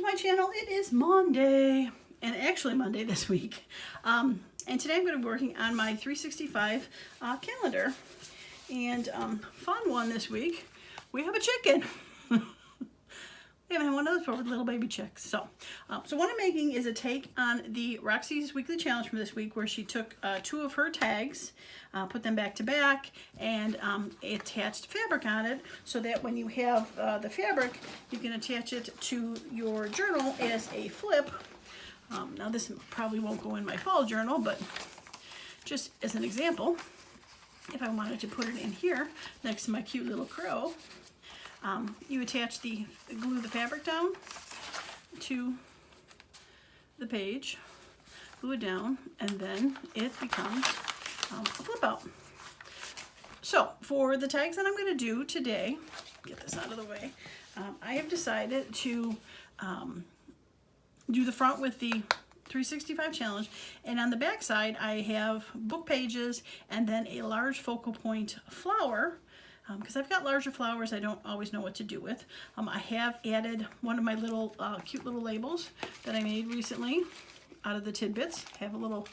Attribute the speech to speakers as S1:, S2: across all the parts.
S1: my channel. It is Monday, and actually Monday this week. And today I'm going to be working on my 365 calendar. And fun one this week, we have a chicken. We haven't had one of those for little baby chicks. So what I'm making is a take on the Roxy's Weekly Challenge from this week, where she took two of her tags, put them back to back, and attached fabric on it, so that when you have the fabric, you can attach it to your journal as a flip. Now this probably won't go in my fall journal, but just as an example, if I wanted to put it in here next to my cute little crow, you attach glue the fabric down to the page, glue it down, and then it becomes a flip out. So for the tags that I'm going to do today, get this out of the way, I have decided to do the front with the 365 challenge, and on the back side I have book pages and then a large focal point flower. Because I've got larger flowers I don't always know what to do with. I have added one of my little cute little labels that I made recently out of the tidbits. I have a little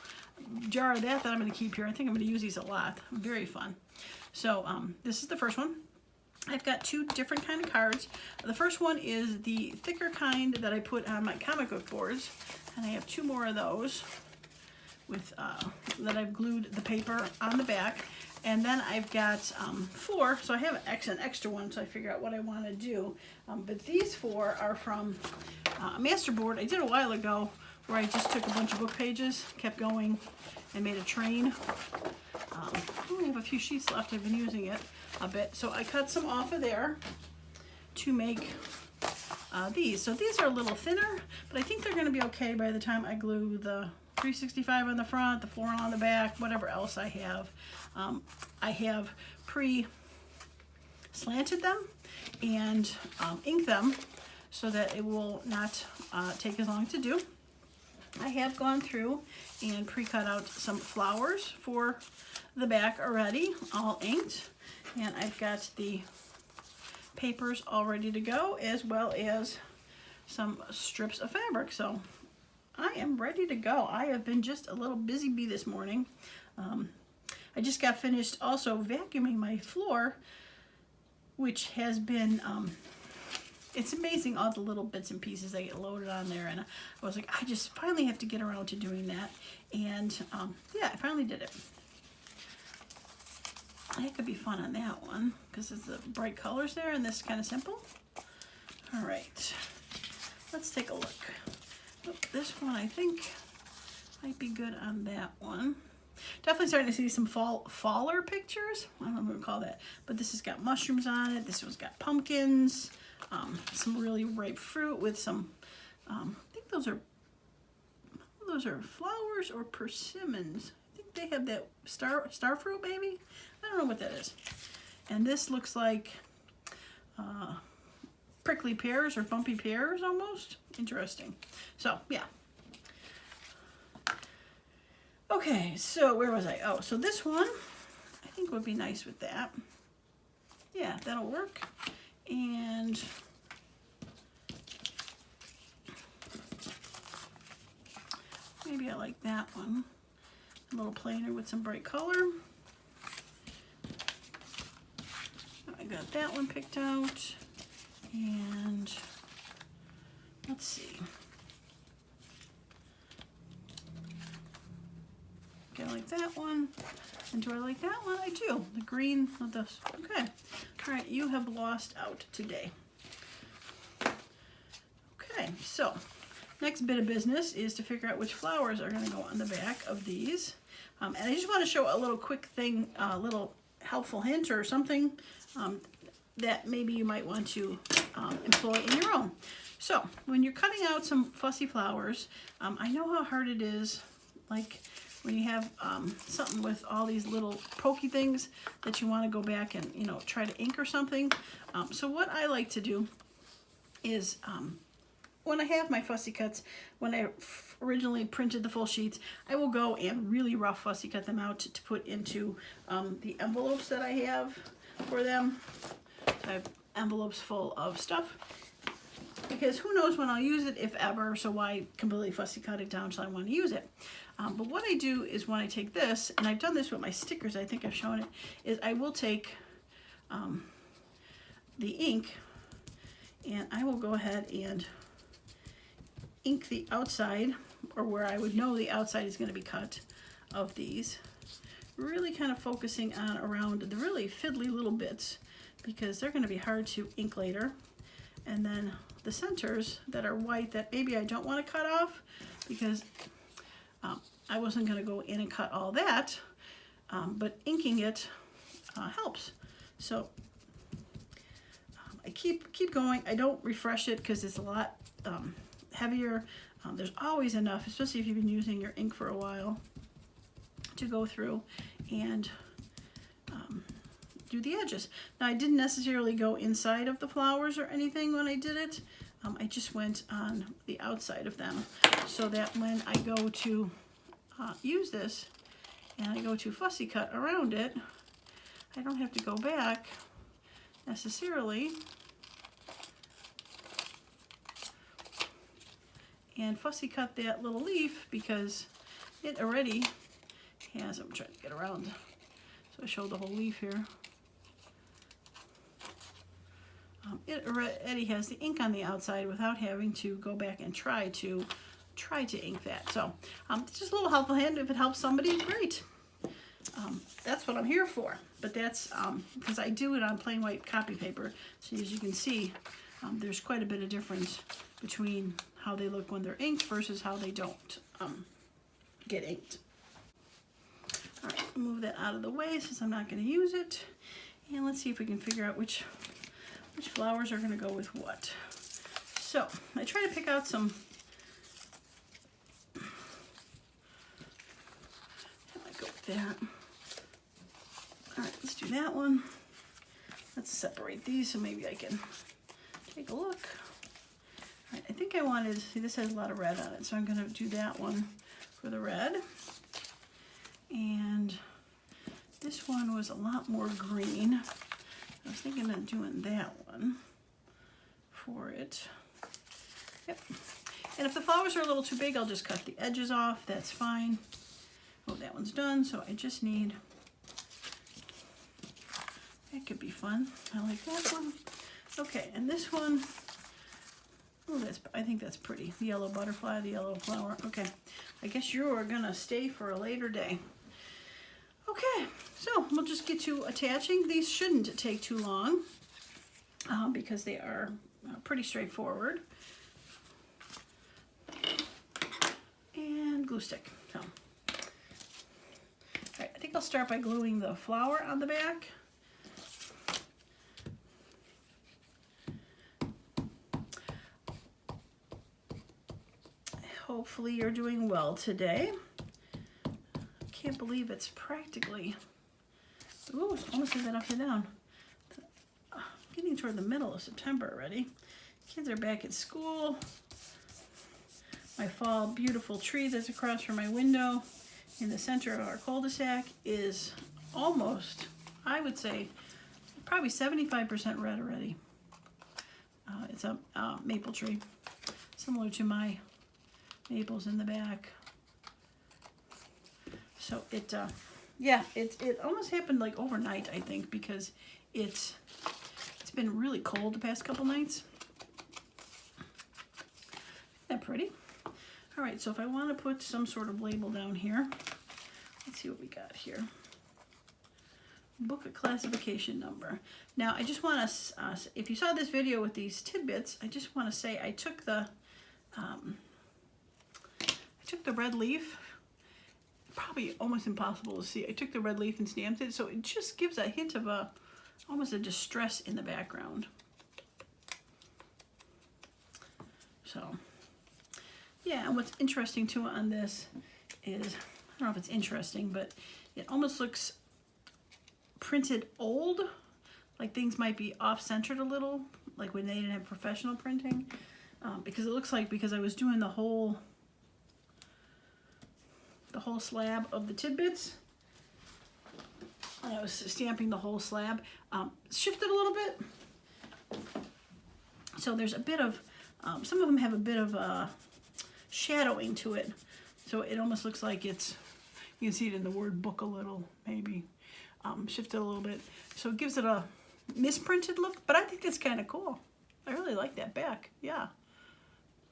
S1: jar of that I'm going to keep here. I think I'm going to use these a lot. Very fun. So this is the first one. I've got two different kind of cards. The first one is the thicker kind that I put on my comic book boards, and I have two more of those with that I've glued the paper on the back. And then I've got four, so I have an extra one, so I figure out what I want to do. But these four are from a masterboard I did a while ago, where I just took a bunch of book pages, kept going, and made a train. I only have a few sheets left. I've been using it a bit. So I cut some off of there to make these. So these are a little thinner, but I think they're going to be okay by the time I glue the 365 on the front, the floral on the back, whatever else I have. I have pre-slanted them and inked them so that it will not take as long to do. I have gone through and pre-cut out some flowers for the back already, all inked, and I've got the papers all ready to go, as well as some strips of fabric. So I am ready to go. I have been just a little busy bee this morning. I just got finished also vacuuming my floor, which has been, it's amazing all the little bits and pieces that get loaded on there. And I was like, I just finally have to get around to doing that. And yeah, I finally did it. That could be fun on that one, because it's the bright colors there, and this is kind of simple. All right, let's take a look. Oh, this one I think might be good on that one. Definitely starting to see some faller pictures. I don't know what to call that, but this has got mushrooms on it. This one's got pumpkins, some really ripe fruit with some, I think those are flowers or persimmons. I think they have that star fruit maybe. I don't know what that is. And this looks like prickly pears or bumpy pears almost. Interesting. So yeah. Okay, so where was I? Oh, so this one I think would be nice with that. Yeah, that'll work. And maybe I like that one. A little plainer with some bright color. I got that one picked out. And let's see. Okay, I like that one. And do I like that one? I do. The green of this. Okay. All right, you have lost out today. Okay, so next bit of business is to figure out which flowers are going to go on the back of these. And I just want to show a little quick thing, a little helpful hint or something that maybe you might want to employ in your own. So when you're cutting out some fussy flowers, I know how hard it is, like when you have something with all these little pokey things that you want to go back and, you know, try to ink or something. So what I like to do is when I have my fussy cuts, when I originally printed the full sheets, I will go and really rough fussy cut them out to put into the envelopes that I have for them. I have envelopes full of stuff. because who knows when I'll use it, if ever, so why completely fussy cut it down till I want to use it. But what I do is when I take this, and I've done this with my stickers, I think I've shown it, is I will take the ink and I will go ahead and ink the outside, or where I would know the outside is going to be cut of these. Really kind of focusing on around the really fiddly little bits, because they're going to be hard to ink later. And then the centers that are white that maybe I don't want to cut off, because I wasn't going to go in and cut all that, but inking it helps. So I keep going. I don't refresh it because it's a lot heavier. There's always enough, especially if you've been using your ink for a while, to go through and do the edges. Now, I didn't necessarily go inside of the flowers or anything when I did it. I just went on the outside of them, so that when I go to use this and I go to fussy cut around it, I don't have to go back necessarily and fussy cut that little leaf, because it already has, I'm trying to get around so I show the whole leaf here. It already has the ink on the outside without having to go back and try to ink that. So it's just a little helpful hand. If it helps somebody, great. That's what I'm here for. But that's because I do it on plain white copy paper. So as you can see, there's quite a bit of difference between how they look when they're inked versus how they don't get inked. All right, move that out of the way since I'm not going to use it. And let's see if we can figure out which flowers are going to go with what. So I try to pick out some. I might go with that. All right, let's do that one. Let's separate these so maybe I can take a look. All right, I think I wanted, see, this has a lot of red on it, so I'm going to do that one for the red. And this one was a lot more green. I was thinking of doing that one for it. Yep. And if the flowers are a little too big, I'll just cut the edges off. That's fine. Oh, that one's done, so I just need, that could be fun. I like that one. Okay, and this one, oh, I think that's pretty. The yellow butterfly, the yellow flower. Okay, I guess you're gonna stay for a later day. Okay, so we'll just get to attaching. These shouldn't take too long because they are pretty straightforward. And glue stick. So, all right, I think I'll start by gluing the flower on the back. Hopefully you're doing well today. Can't believe it's practically, ooh, it's almost even upside down. Getting toward the middle of September already. Kids are back at school. My fall beautiful tree that's across from my window in the center of our cul-de-sac is almost, I would say, probably 75% red already. It's a maple tree, similar to my maples in the back. So it, yeah, it almost happened like overnight, I think, because it's been really cold the past couple nights. Isn't that pretty? All right, so if I want to put some sort of label down here, let's see what we got here. Book a classification number. Now, I just want to, if you saw this video with these tidbits, I just want to say I took the red leaf. Probably almost impossible to see. I took the red leaf and stamped it, so it just gives a hint of almost a distress in the background. So, yeah, and what's interesting too on this is, I don't know if it's interesting, but it almost looks printed old, like things might be off-centered a little, like when they didn't have professional printing, because it looks like, because I was doing the whole slab of the tidbits, and I was stamping the whole slab, shifted a little bit, so there's a bit of Some of them have a bit of shadowing to it, so it almost looks like it's, you can see it in the word book a little, maybe shifted a little bit. So it gives it a misprinted look, but I think that's kind of cool. I really like that back. Yeah,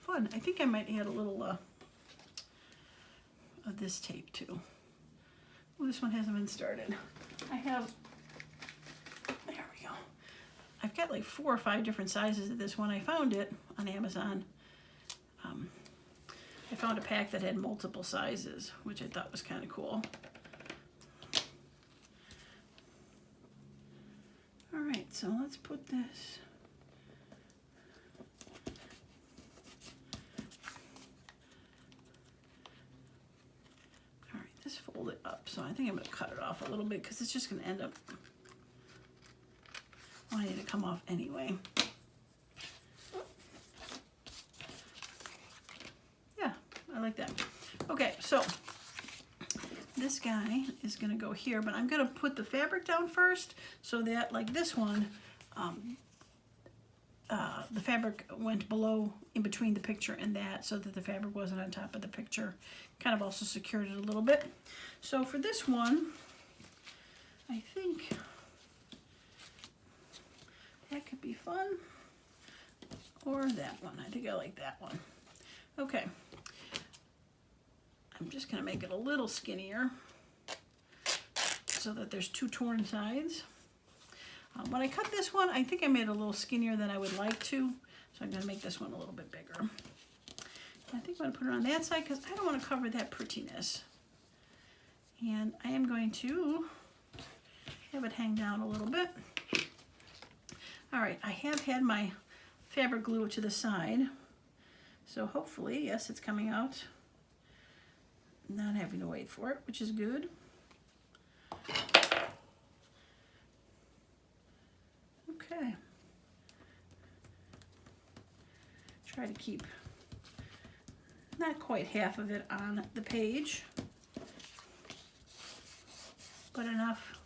S1: fun. I think I might add a little of this tape too. Oh, this one hasn't been started. I have, there we go. I've got like 4 or 5 different sizes of this one. I found it on Amazon. I found a pack that had multiple sizes, which I thought was kind of cool. All right, so let's put this. All right, this folded up, so I think I'm going to cut it off a little bit because it's just going to end up wanting to come off anyway. I like that. Okay, so this guy is going to go here, but I'm going to put the fabric down first so that, like this one, the fabric went below, in between the picture and that, so that the fabric wasn't on top of the picture. Kind of also secured it a little bit. So for this one, I think that could be fun. Or that one. I think I like that one. Okay. I'm just going to make it a little skinnier so that there's 2 torn sides. When I cut this one, I think I made it a little skinnier than I would like to, so I'm going to make this one a little bit bigger. And I think I'm going to put it on that side because I don't want to cover that prettiness. And I am going to have it hang down a little bit. All right, I have had my fabric glue to the side, so hopefully, yes, it's coming out. Not having to wait for it, which is good. Okay. Try to keep not quite half of it on the page, but enough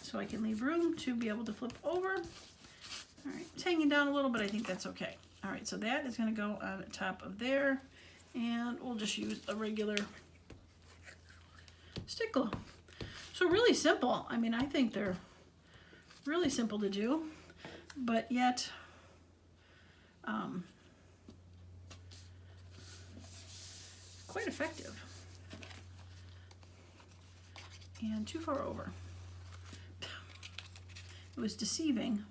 S1: so I can leave room to be able to flip over. All right, it's hanging down a little, but I think that's okay. All right, so that is going to go on top of there. And we'll just use a regular stick glue. So really simple. I mean, I think they're really simple to do, but yet quite effective. And too far over. It was deceiving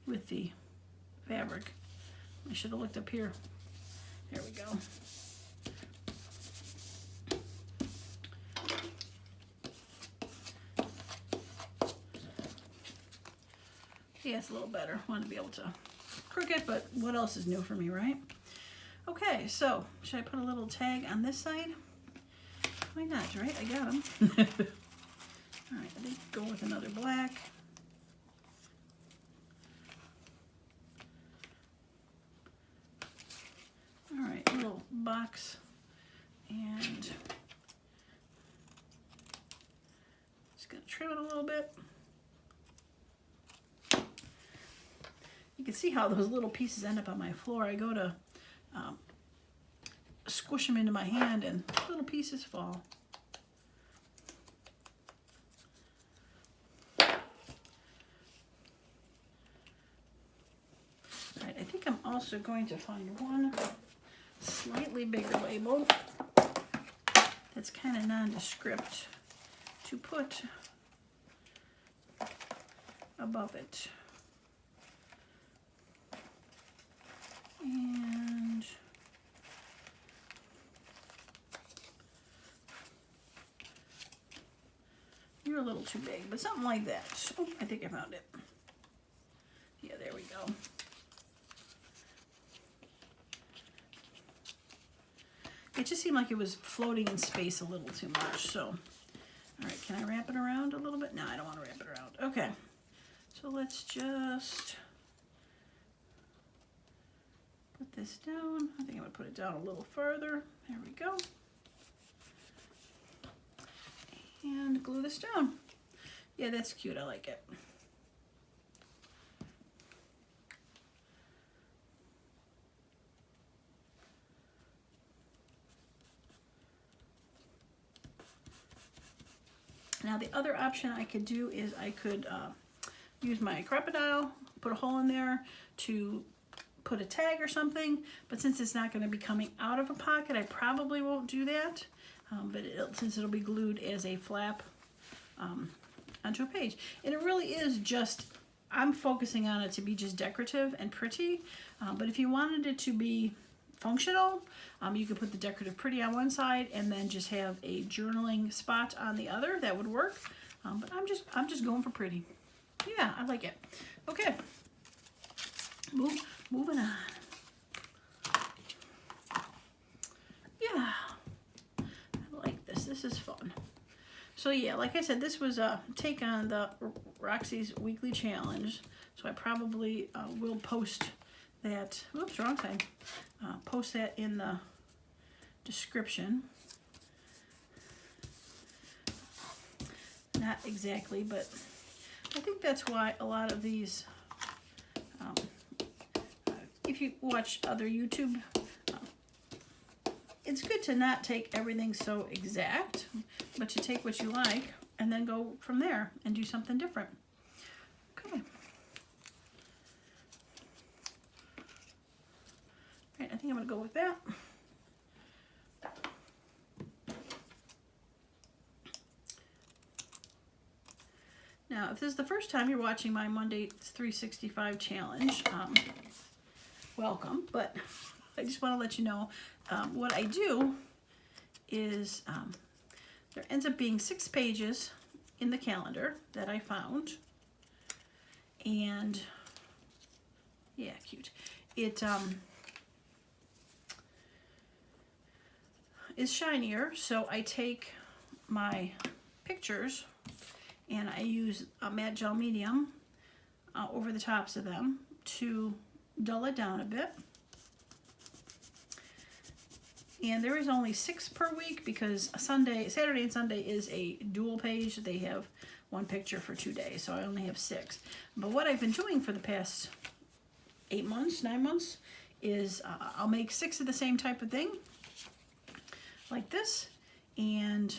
S1: with the fabric. I should have looked up here. There we go. Yeah, it's a little better. Want to be able to crook it, but what else is new for me, right? Okay, so should I put a little tag on this side? Why not, right? I got them. All right, I think go with another black. All right, little box, and just gonna trim it a little bit. You can see how those little pieces end up on my floor. I go to squish them into my hand and little pieces fall. All right, I think I'm also going to find one slightly bigger label that's kind of nondescript to put above it. And you're a little too big, but something like that. Oh, I think I found it. Yeah, there we go. It just seemed like it was floating in space a little too much, so. All right, can I wrap it around a little bit? No, I don't want to wrap it around. Okay, so let's just put this down. I think I'm going to put it down a little further. There we go. And glue this down. Yeah, that's cute. I like it. Now the other option I could do is I could use my craftideas, put a hole in there to put a tag or something, but since it's not going to be coming out of a pocket, I probably won't do that. Since it'll be glued as a flap onto a page. And it really is just, I'm focusing on it to be just decorative and pretty, but if you wanted it to be functional, you could put the decorative pretty on one side and then just have a journaling spot on the other. That would work, but I'm just going for pretty. Yeah, I like it. Okay, moving on. Yeah, I like this. This is fun. So yeah, like I said, this was a take on the Roxy's weekly challenge. So I probably will post that. Whoops, wrong side. Post that in the description. Not exactly, but I think that's why a lot of these, if you watch other YouTube, it's good to not take everything so exact, but to take what you like and then go from there and do something different. Okay. All right, I think I'm going to go with that. Now, if this is the first time you're watching my Monday 365 challenge, welcome, but I just want to let you know what I do is there ends up being 6 pages in the calendar that I found, and yeah, cute. It is shinier, so I take my pictures and I use a matte gel medium over the tops of them to dull it down a bit. And there is only 6 per week because Saturday and Sunday is a dual page. They have 1 picture for 2 days, so I only have 6. But what I've been doing for the past 8 months, 9 months, is I'll make 6 of the same type of thing, like this, and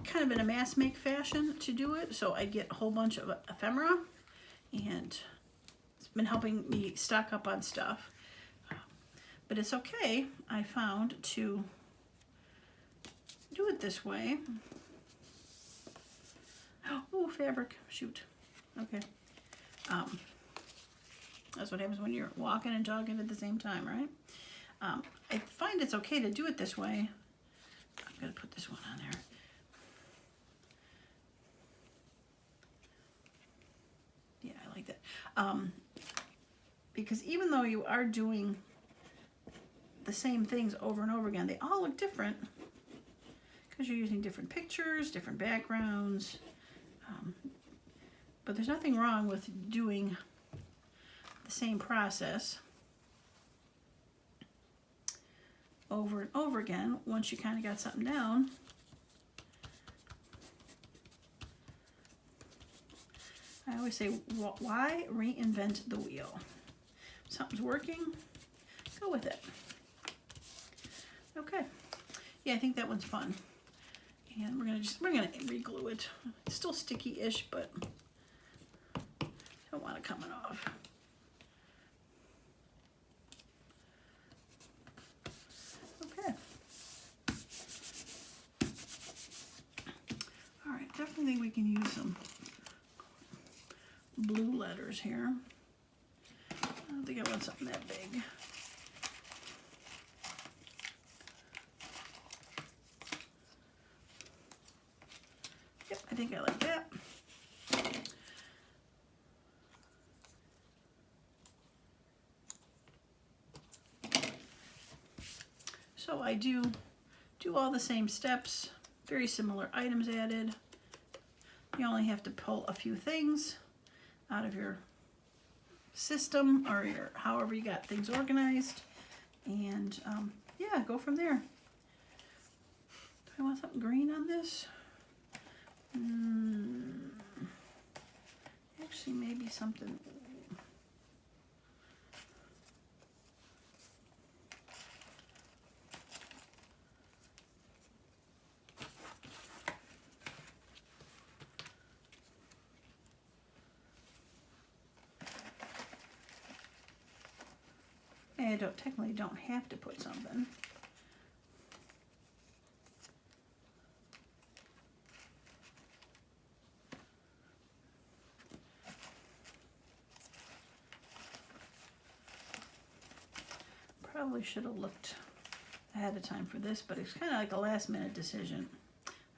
S1: kind of in a mass make fashion to do it. So I get a whole bunch of ephemera, and it's been helping me stock up on stuff. But it's okay, I found, to do it this way. Oh, fabric, shoot. Okay. That's what happens when you're walking and jogging at the same time, right? I find it's okay to do it this way. I'm going to put this one on there. Yeah, I like that. Because even though you are doing the same things over and over again, they all look different because you're using different pictures, different backgrounds. But there's nothing wrong with doing the same process over and over again once you kind of got something down. I always say, why reinvent the wheel? If something's working, go with it. Okay. Yeah, I think that one's fun. And we're gonna re-glue it. It's still sticky-ish, but don't want it coming off. Okay. All right, definitely think we can use some blue letters here. I don't think I want something that big. Yep, I think I like that. So I do all the same steps, very similar items added. You only have to pull a few things out of your system or your however you got things organized, and yeah, go from there. Do I want something green on this? Actually, maybe something. I technically don't have to put something. Probably should have looked ahead of time for this, but it's kind of like a last minute decision.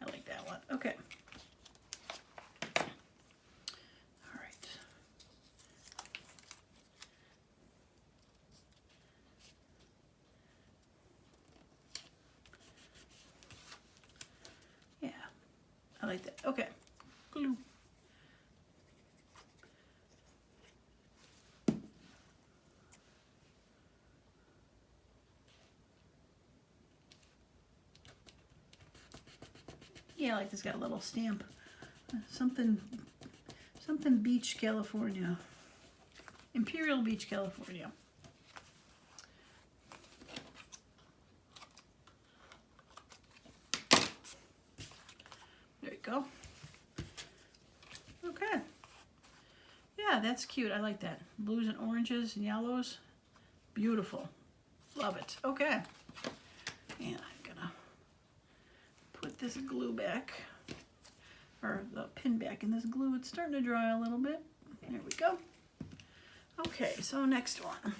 S1: I like that one. Okay. All right. Yeah, I like that. Okay. Glue. Yeah, like this got a little stamp. Something Beach, California. Imperial Beach, California. There you go. Okay. Yeah, that's cute. I like that. Blues and oranges and yellows. Beautiful. Love it. Okay. And I'm gonna put this glue back, or the pin back in this glue. It's starting to dry a little bit. There we go. Okay, so next one.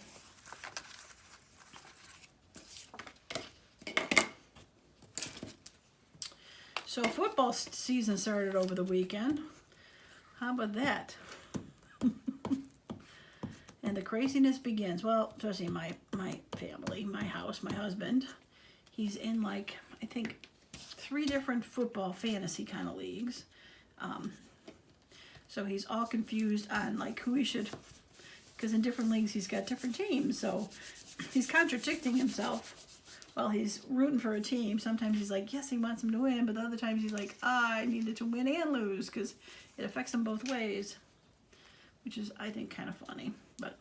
S1: So football season started over the weekend. How about that? And the craziness begins. Well, especially my family, my house, my husband. He's in like, I think, 3 different football fantasy kind of leagues. So he's all confused on like who he should, because in different leagues he's got different teams. So he's contradicting himself while he's rooting for a team. Sometimes he's like, yes, he wants him to win, but the other times he's like, I needed to win and lose, because it affects him both ways, which is, I think, kind of funny. But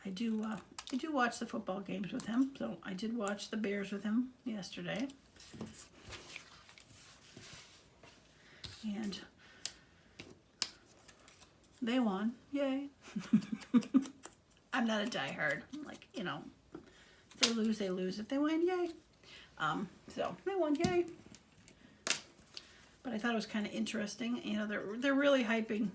S1: I do watch the football games with him. So I did watch the Bears with him yesterday. And they won. Yay. I'm not a diehard. Like, you know, if they lose, they lose. If they win, yay. So they won, yay. But I thought it was kind of interesting. You know, they're really hyping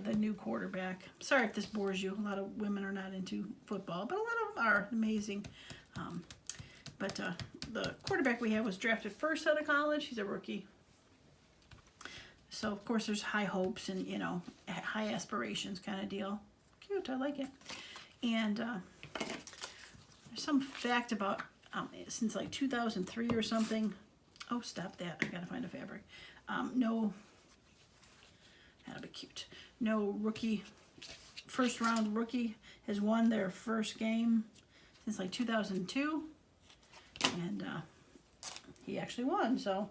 S1: the new quarterback. Sorry if this bores you. A lot of women are not into football, but a lot of them are. Amazing. But the quarterback we had was drafted first out of college. He's a rookie. So, of course, there's high hopes and, you know, high aspirations kind of deal. Cute. I like it. And there's some fact about since like 2003 or something. Oh, stop that. I got to find a fabric. No, that'll be cute. No rookie, first round rookie has won their first game since like 2002. And he actually won. So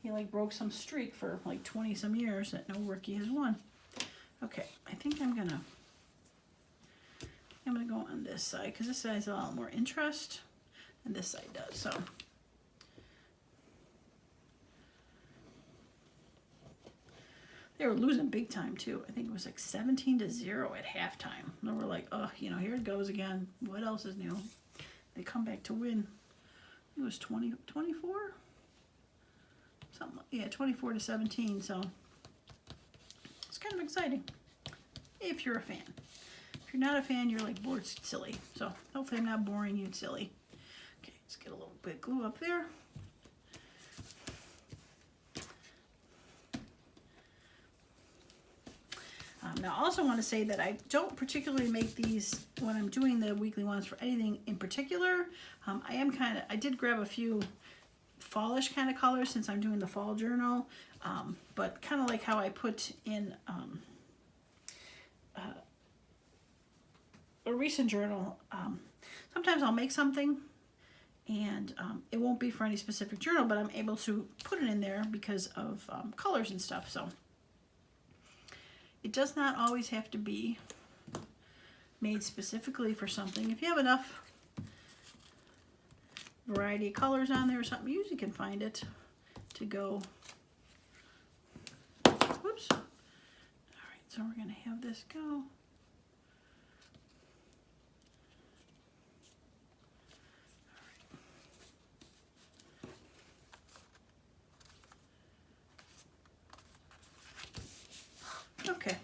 S1: he like broke some streak for like 20 some years that no rookie has won. Okay, I think I'm gonna go on this side because this side has a lot more interest than this side does. So they were losing big time too. I think it was like 17-0 at halftime. And we're like, oh, you know, here it goes again. What else is new? They come back to win. It was 24? Something, yeah, 24-17. So it's kind of exciting if you're a fan. If you're not a fan, you're like bored silly. So hopefully I'm not boring you silly. Okay, let's get a little bit of glue up there. Now I also want to say that I don't particularly make these when I'm doing the weekly ones for anything in particular. I did grab a few fallish kind of colors since I'm doing the fall journal, but kind of like how I put in a recent journal. Sometimes I'll make something and it won't be for any specific journal, but I'm able to put it in there because of colors and stuff. So it does not always have to be made specifically for something. If you have enough variety of colors on there or something, you usually can find it to go. Whoops. So we're going to have this go. Okay.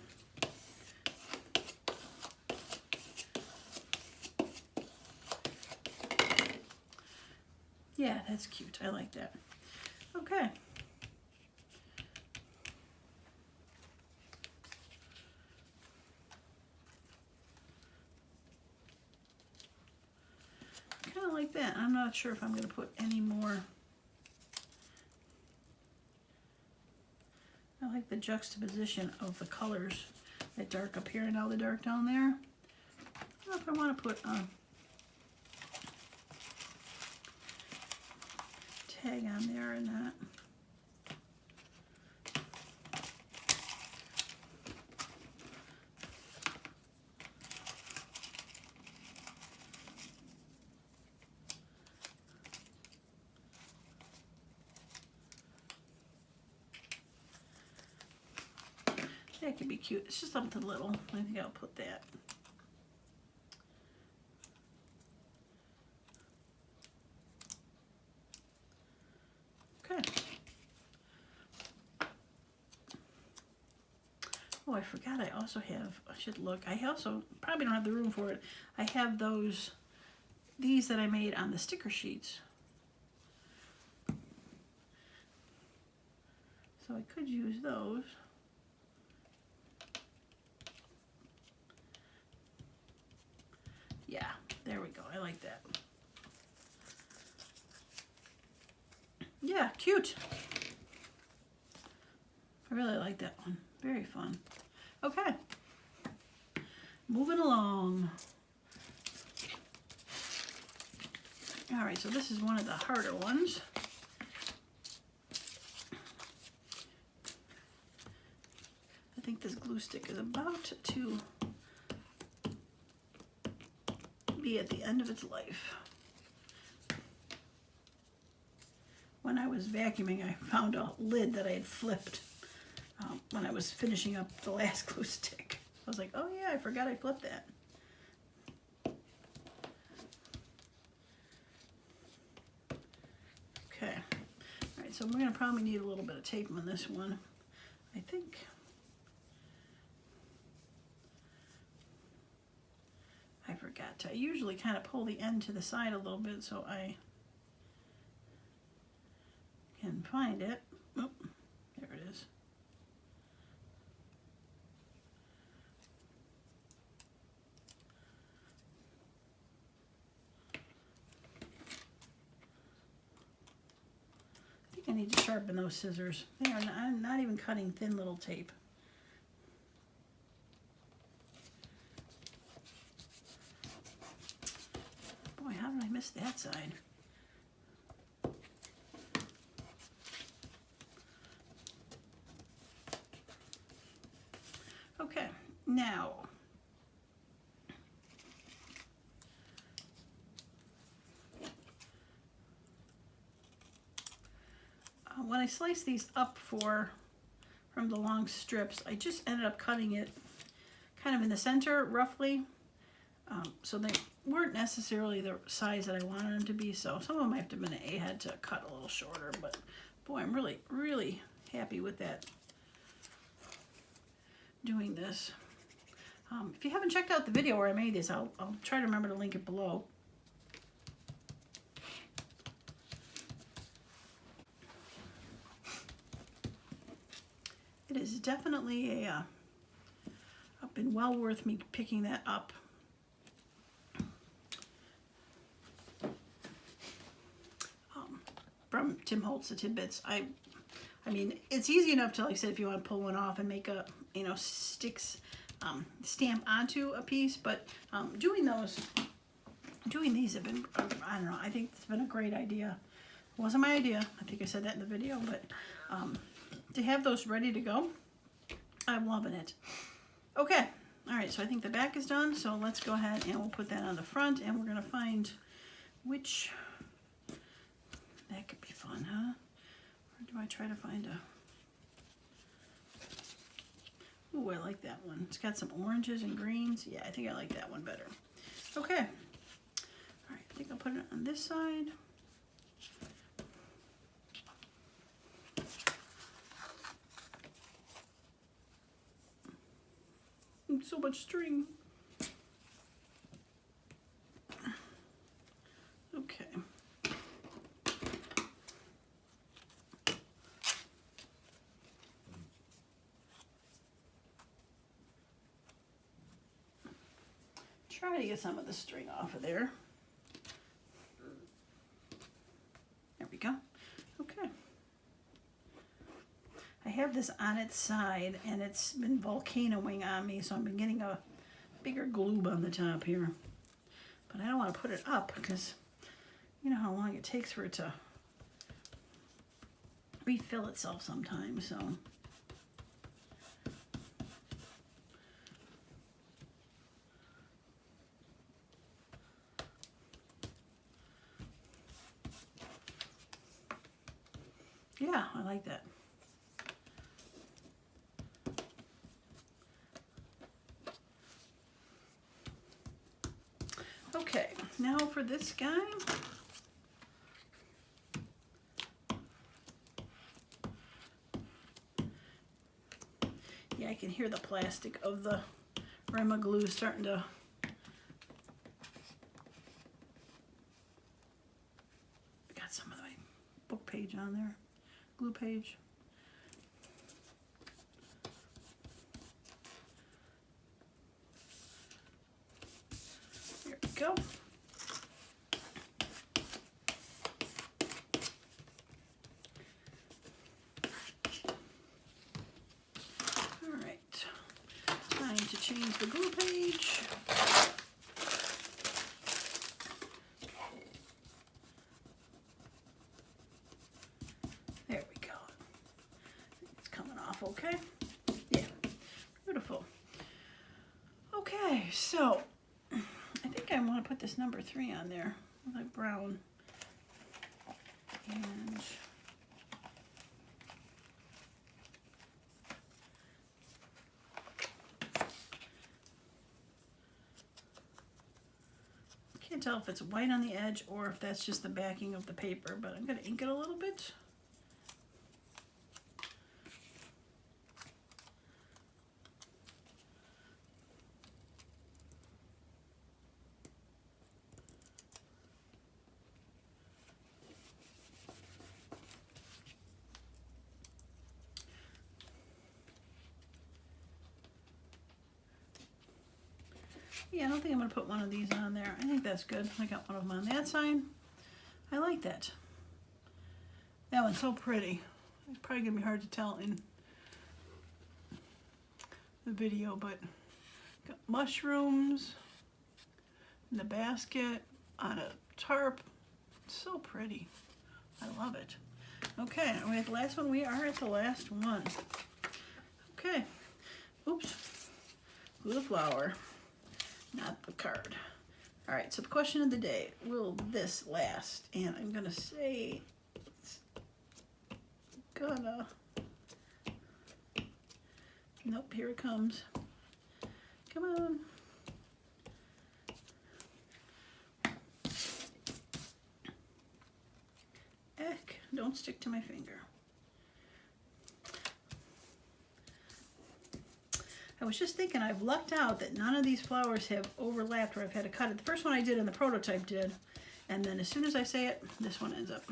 S1: Yeah, that's cute. I like that. Okay. Kind of like that. I'm not sure if I'm going to put any more. I like the juxtaposition of the colors. That dark up here and now the dark down there. I don't know if I want to put a tag on there or not. That could be cute. It's just something little. I think I'll put that. Okay. Oh, I forgot I also have, I should look. I also probably don't have the room for it. I have these that I made on the sticker sheets. So I could use those. Yeah, there we go. I like that. Yeah, cute. I really like that one. Very fun. Okay. Moving along. All right, so this is one of the harder ones. I think this glue stick is about to be at the end of its life. When I was vacuuming, I found a lid that I had flipped when I was finishing up the last glue stick. I was like, oh yeah, I forgot I flipped that. Okay, all right, so we're gonna probably need a little bit of tape on this one, I think. I forgot to, I usually kind of pull the end to the side a little bit so I can find it. Oh, there it is. I think I need to sharpen those scissors. They are not, I'm not even cutting thin little tape. Boy, how did I miss that side? Okay, now when I slice these up from the long strips, I just ended up cutting it kind of in the center roughly, so they weren't necessarily the size that I wanted them to be, so some of them I have to have been I had to cut a little shorter, but boy, I'm really, really happy with that, doing this. If you haven't checked out the video where I made this, I'll try to remember to link it below. It is definitely been well worth me picking that up. From Tim Holtz, the Tidbits. I mean, it's easy enough to, like I said, if you want to pull one off and make a, stamp onto a piece, but doing these have been, I don't know, I think it's been a great idea. It wasn't my idea. I think I said that in the video, but to have those ready to go, I'm loving it. Okay, all right, so I think the back is done, so let's go ahead and we'll put that on the front, and we're gonna find which, that could be fun, huh? Or do I try to find Ooh, I like that one. It's got some oranges and greens. Yeah, I think I like that one better. Okay. All right, I think I'll put it on this side. So much string. Okay. Try to get some of the string off of there. There we go. Okay. I have this on its side and it's been volcanoing on me, so I've been getting a bigger globe on the top here. But I don't want to put it up because you know how long it takes for it to refill itself sometimes, so. Yeah, I like that. Okay, now for this guy. Yeah, I can hear the plastic of the Rema glue starting to got some of my book page on there, glue page. There we go. All right, time to change the glue page. There we go. It's coming off okay. Yeah, beautiful. Okay, so I think I want to put this number 3 on there, like brown. And can't tell if it's white on the edge or if that's just the backing of the paper, but I'm going to ink it a little bit. Yeah, I don't think I'm going to put one of these on there. I think that's good. I got one of them on that side. I like that. That one's so pretty. It's probably going to be hard to tell in the video, but got mushrooms in the basket on a tarp. It's so pretty. I love it. Okay, we're at the last one. We are at the last one. Okay. Oops. Glue the flower. Not the card. All right, so the question of the day, will this last? And I'm gonna say it's gonna. Nope, here it comes. Come on. Eck, don't stick to my finger. I was just thinking I've lucked out that none of these flowers have overlapped where I've had to cut it. The first one I did and the prototype did, and then as soon as I say it, this one ends up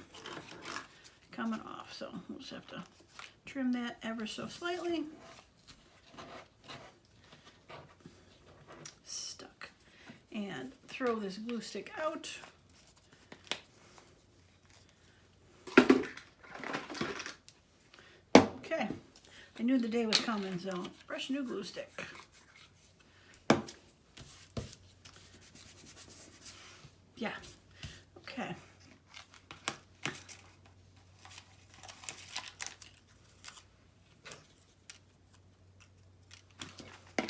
S1: coming off. So we'll just have to trim that ever so slightly. Stuck. And throw this glue stick out. Okay. I knew the day was coming, so fresh new glue stick. Yeah, okay.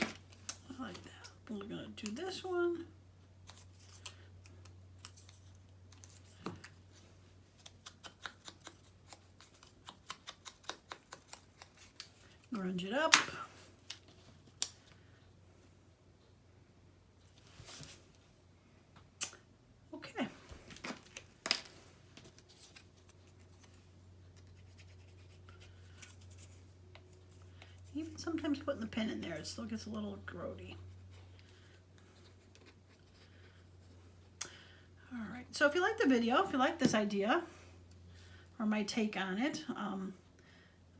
S1: I like that. We're gonna do this one. Grunge it up. Even sometimes putting the pin in there, it still gets a little grody. All right, so if you like the video, if you like this idea, or my take on it,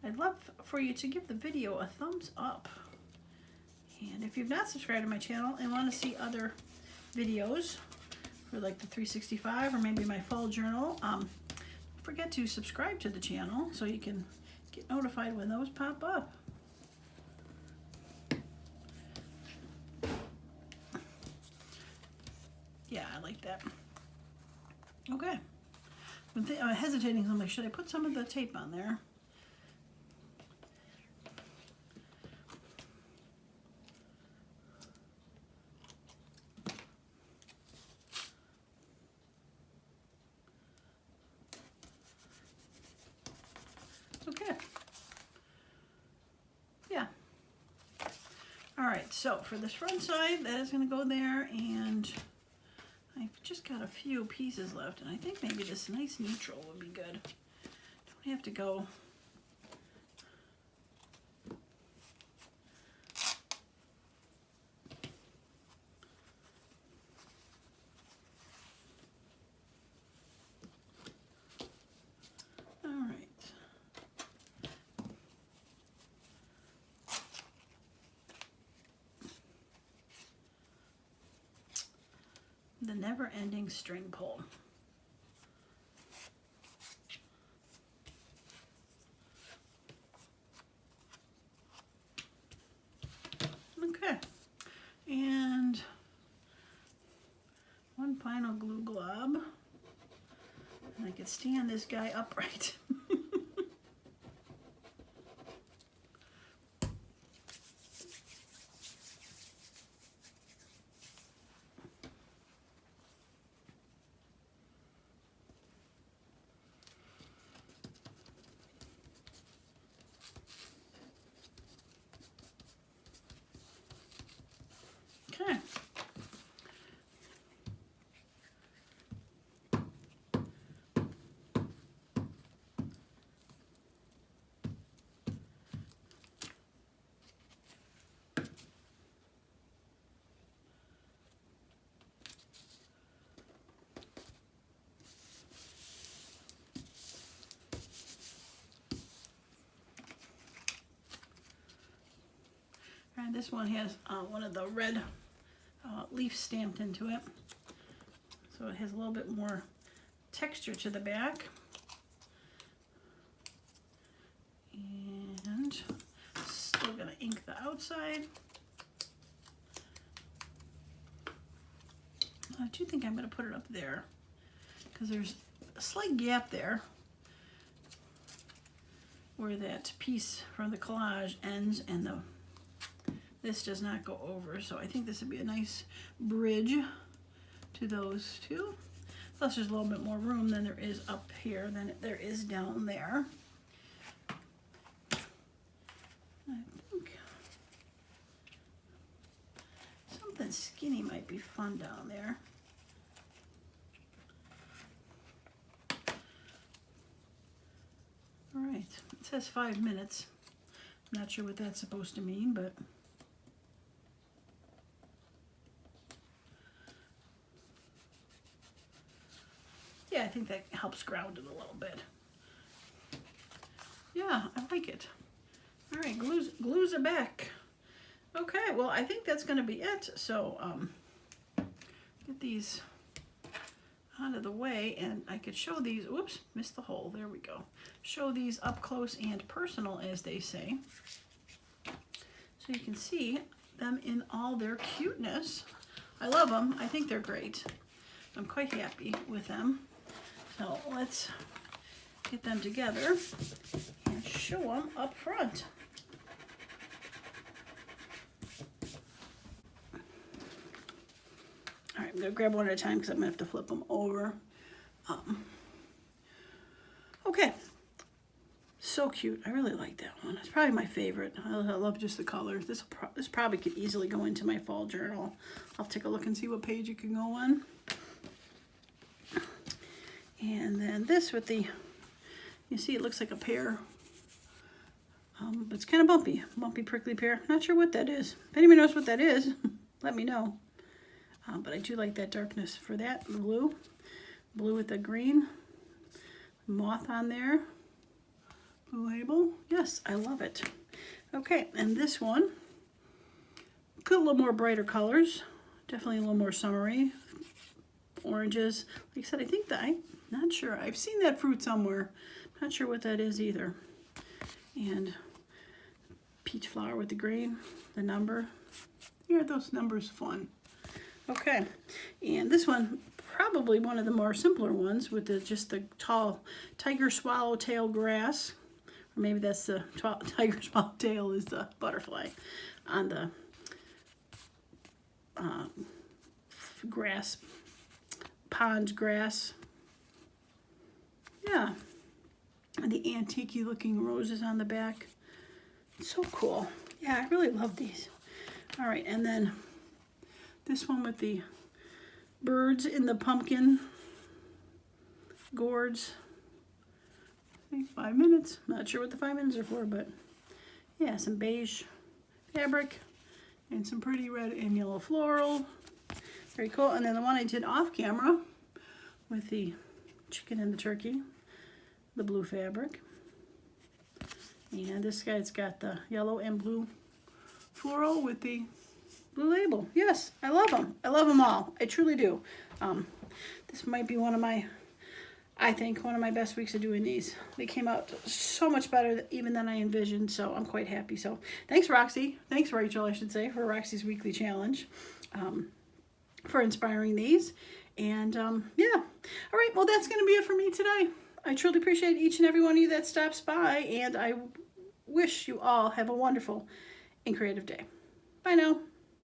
S1: I'd love for you to give the video a thumbs up. And if you've not subscribed to my channel and want to see other videos for like the 365 or maybe my fall journal, don't forget to subscribe to the channel so you can get notified when those pop up. Yeah, I like that. Okay. I'm hesitating. I'm like, should I put some of the tape on there? Okay. Yeah. All right, so for this front side, that is going to go there, and I've just got a few pieces left, and I think maybe this nice neutral would be good. Don't have to go. All right. The never-ending string pull. Okay, and one final glue glob, and I could stand this guy upright. Okay. And this one has one of the red leaf stamped into it, so it has a little bit more texture to the back. And still gonna ink the outside. I do think I'm gonna put it up there because there's a slight gap there where that piece from the collage ends and this does not go over, so I think this would be a nice bridge to those two. Plus there's a little bit more room than there is up here than there is down there. I think something skinny might be fun down there. All right, it says 5 minutes. I'm not sure what that's supposed to mean, but yeah, I think that helps ground it a little bit. Yeah, I like it. All right, glues are back. Okay, well, I think that's going to be it. So get these out of the way, and I could show these. Whoops, missed the hole. There we go. Show these up close and personal, as they say. So you can see them in all their cuteness. I love them. I think they're great. I'm quite happy with them. So let's get them together and show them up front. All right, I'm gonna grab one at a time because I'm gonna have to flip them over. Okay, so cute. I really like that one. It's probably my favorite. I love just the colors. This probably could easily go into my fall journal. I'll take a look and see what page it can go on. And then this with the, you see it looks like a pear But it's kind of bumpy prickly pear. Not sure what that is. If anybody knows what that is, let me know. But I do like that darkness for that. Blue with the green. Moth on there. Blue label. Yes, I love it. Okay, and this one, put a little more brighter colors. Definitely a little more summery. Oranges. Like I said, I think that, I'm not sure. I've seen that fruit somewhere. Not sure what that is either. And peach flower with the green, the number. Here are those numbers fun. Okay, and this one, probably one of the more simpler ones with just the tall tiger swallowtail grass. Or maybe that's the tiger swallowtail is the butterfly on the grass, pond grass. Yeah, and the antique looking roses on the back. So cool. Yeah, I really love these. All right, and then this one with the birds in the pumpkin gourds. I think 5 minutes. Not sure what the 5 minutes are for, but yeah, some beige fabric and some pretty red and yellow floral. Very cool. And then the one I did off camera with the chicken and the turkey, the blue fabric. And this guy's got the yellow and blue floral with the blue label. Yes, I love them. I love them all. I truly do. This might be I think one of my best weeks of doing these. They came out so much better even than I envisioned, so I'm quite happy. So thanks, Roxy. Thanks, Rachel, I should say, for Roxy's weekly challenge, for inspiring these. And yeah. All right, well, that's going to be it for me today. I truly appreciate each and every one of you that stops by, and I wish you all have a wonderful and creative day. Bye now.